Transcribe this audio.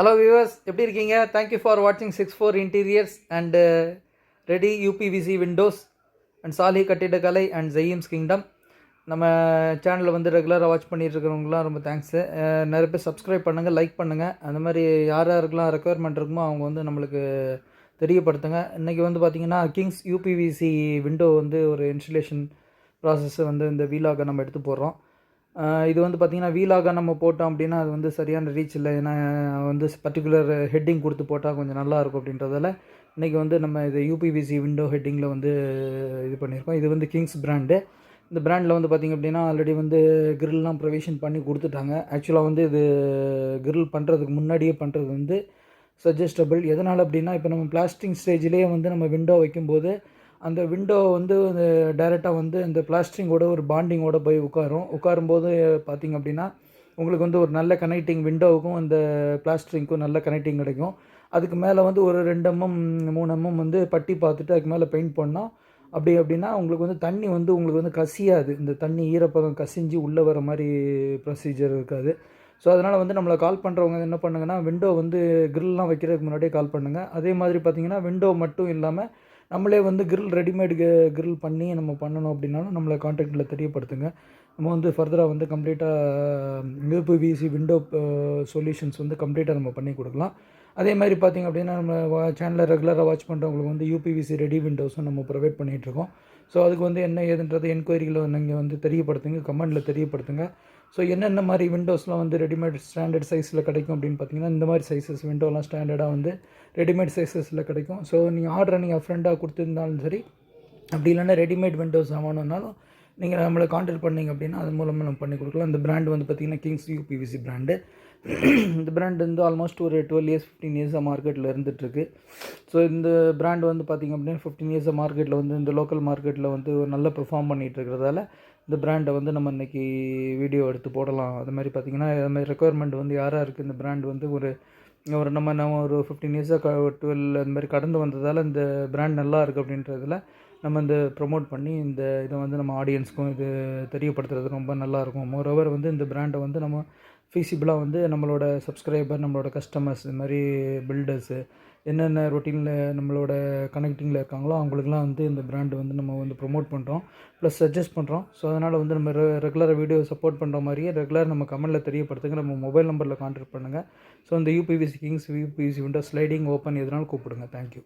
Hello viewers, எப்படி இருக்கீங்க? Thank you for வாட்சிங் 64 interiors and ready UPVC windows and சாலி கட்டிடக்கலை அண்ட் ஜெயிம்ஸ் கிங்டம். நம்ம சேனலில் வந்து ரெகுலராக வாட்ச் பண்ணிட்டு இருக்கிறவங்களாம் ரொம்ப தேங்க்ஸு. நிறைய பேர் சப்ஸ்கிரைப் பண்ணுங்கள், லைக் பண்ணுங்கள். அந்த மாதிரி யார் யாருக்கெல்லாம் ரெக்குயர்மெண்ட் இருக்குமோ அவங்க வந்து நம்மளுக்கு தெரியப்படுத்துங்க. இன்றைக்கி வந்து பார்த்திங்கன்னா கிங்ஸ் யூபிவிசி விண்டோ வந்து ஒரு இன்ஸ்டலேஷன் ப்ராசஸ் வந்து இந்த வீலாக நம்ம எடுத்து போடுறோம். இது வந்து பார்த்திங்கன்னா வீலாக நம்ம போட்டோம் அப்படின்னா அது வந்து சரியான ரீச் இல்லை. ஏன்னா வந்து பர்டிகுலர் ஹெட்டிங் கொடுத்து போட்டால் கொஞ்சம் நல்லாயிருக்கும் அப்படின்றதால இன்றைக்கி வந்து நம்ம இது யூபிவிசி விண்டோ ஹெட்டிங்கில் வந்து இது பண்ணியிருக்கோம். இது வந்து கிங்ஸ் பிராண்டு. இந்த பிராண்டில் வந்து பார்த்திங்க அப்படின்னா ஆல்ரெடி வந்து கிரில்லாம் ப்ரொவிஷன் பண்ணி கொடுத்துட்டாங்க. ஆக்சுவலாக வந்து இது கிரில் பண்ணுறதுக்கு முன்னாடியே பண்ணுறது வந்து சஜஸ்டபிள். எதனால் அப்படின்னா இப்போ நம்ம பிளாஸ்டிங் ஸ்டேஜ்லேயே வந்து நம்ம விண்டோ வைக்கும்போது அந்த விண்டோ வந்து டைரெக்டாக வந்து அந்த பிளாஸ்டிங்கோட ஒரு பாண்டிங்கோட போய் உட்காரும்போது பார்த்திங்க அப்படின்னா உங்களுக்கு வந்து ஒரு நல்ல கனெக்டிங் விண்டோவுக்கும் அந்த பிளாஸ்டரிங்க்கும் நல்ல கனெக்டிங் கிடைக்கும். அதுக்கு மேலே வந்து ஒரு 2 mm 3 mm வந்து பட்டி பார்த்துட்டு அதுக்கு மேலே பெயிண்ட் பண்ணோம் அப்படின்னா உங்களுக்கு வந்து தண்ணி வந்து உங்களுக்கு வந்து கசியாது. இந்த தண்ணி ஈரப்பதம் கசிஞ்சு உள்ளே வர மாதிரி ப்ரொசீஜர் இருக்காது. ஸோ அதனால் வந்து நம்மளை கால் பண்ணுறவங்க என்ன பண்ணுங்கன்னா விண்டோ வந்து கிரில்லாம் வைக்கிறதுக்கு முன்னாடியே கால் பண்ணுங்கள். அதே மாதிரி பார்த்திங்கன்னா விண்டோ மட்டும் இல்லாமல் நம்மளே வந்து ரெடிமேடு கிரில் பண்ணி நம்ம பண்ணணும் அப்படின்னாலும் நம்மளை கான்டாக்டில் தெரியப்படுத்துங்க. நம்ம வந்து ஃபர்தராக வந்து கம்ப்ளீட்டாக யூபிவிசி விண்டோ சொல்யூஷன்ஸ் வந்து கம்ப்ளீட்டாக நம்ம பண்ணி கொடுக்கலாம். அதே மாதிரி பார்த்திங்க அப்படின்னா நம்ம சேனலை ரெகுலராக வாட்ச் பண்ணுறவங்களுக்கு வந்து யூபிவிசி ரெடி விண்டோஸும் நம்ம ப்ரொவைட் பண்ணிகிட்ருக்கோம். ஸோ அதுக்கு வந்து என்ன ஏதுன்றது என்கொயரிகளை நீங்கள் வந்து தெரியப்படுத்துங்க, கமெண்டில் தெரியப்படுத்துங்க. ஸோ என்னென்ன மாதிரி விண்டோஸ்லாம் வந்து ரெடிமேட் ஸ்டாண்டர்ட் சைஸில் கிடைக்கும் அப்படின்னு பார்த்தீங்கன்னா இந்த மாதிரி சைஸஸ் விண்டோலாம் ஸ்டாண்டர்டாக வந்து ரெடிமேட் சைஸஸில் கிடைக்கும். ஸோ நீங்கள் ஆர்டரை நீங்கள் ஃப்ரெண்டாக கொடுத்துருந்தாலும் சரி, அப்படி இல்லைன்னா ரெடிமேட் விண்டோஸ் ஆகணுன்னாலும் நீங்கள் நம்மளை கான்டாக்ட் பண்ணிங்க அப்படின்னா அது மூலமாக நம்ம பண்ணி கொடுக்கலாம். இந்த பிராண்டு வந்து பார்த்திங்கன்னா கிங்ஸ் யூபிவிசி பிராண்டு. இந்த பிராண்ட் வந்து ஆல்மோஸ்ட் ஒரு 12 years 15 years மார்க்கெட்டில் இருந்துகிட்ருக்கு. ஸோ இந்த பிராண்ட் வந்து பார்த்திங்க அப்படின்னா 15 years மார்க்கெட்டில் வந்து இந்த லோக்கல் மார்க்கெட்டில் வந்து நல்ல பெர்ஃபார்ம் பண்ணிகிட்டு இருக்கிறதால இந்த பிராண்டை வந்து நம்ம இன்றைக்கி வீடியோ எடுத்து போடலாம். அது மாதிரி பார்த்திங்கன்னா அது மாதிரி ரெக்குயர்மெண்ட் வந்து யாராக இருக்குது இந்த பிராண்ட் வந்து ஒரு நம்ம ஒரு 15 years 12 அந்த மாதிரி கடந்து வந்ததால் இந்த பிராண்ட் நல்லா இருக்குது அப்படின்றதில் நம்ம இந்த ப்ரொமோட் பண்ணி இந்த இதை வந்து நம்ம ஆடியன்ஸ்க்கும் இது தெரியப்படுத்துறது ரொம்ப நல்லாயிருக்கும். மோரோவர் வந்து இந்த பிராண்டை வந்து நம்ம ஃபீஸிபிளாக வந்து நம்மளோட சப்ஸ்கிரைபர், நம்மளோட கஸ்டமர்ஸ், இது மாதிரி பில்டர்ஸு என்னென்ன ரொட்டீனில் நம்மளோட கனெக்டிங்கில் இருக்காங்களோ அவங்களுக்குலாம் வந்து இந்த பிராண்டு வந்து நம்ம வந்து ப்ரொமோட் பண்ணுறோம், ப்ளஸ் சஜஸ்ட் பண்ணுறோம். ஸோ அதனால் வந்து நம்ம ரெகுலராக வீடியோ சப்போர்ட் பண்ணுற மாதிரியே ரெகுலராக நம்ம கமெண்டில் தெரியப்படுத்துங்க. நம்ம மொபைல் நம்பரில் கான்டாக்ட் பண்ணுங்கள். ஸோ இந்த UPVC Kings UPVC window sliding open எதுனாலும் கூப்பிடுங்க. தேங்க்யூ.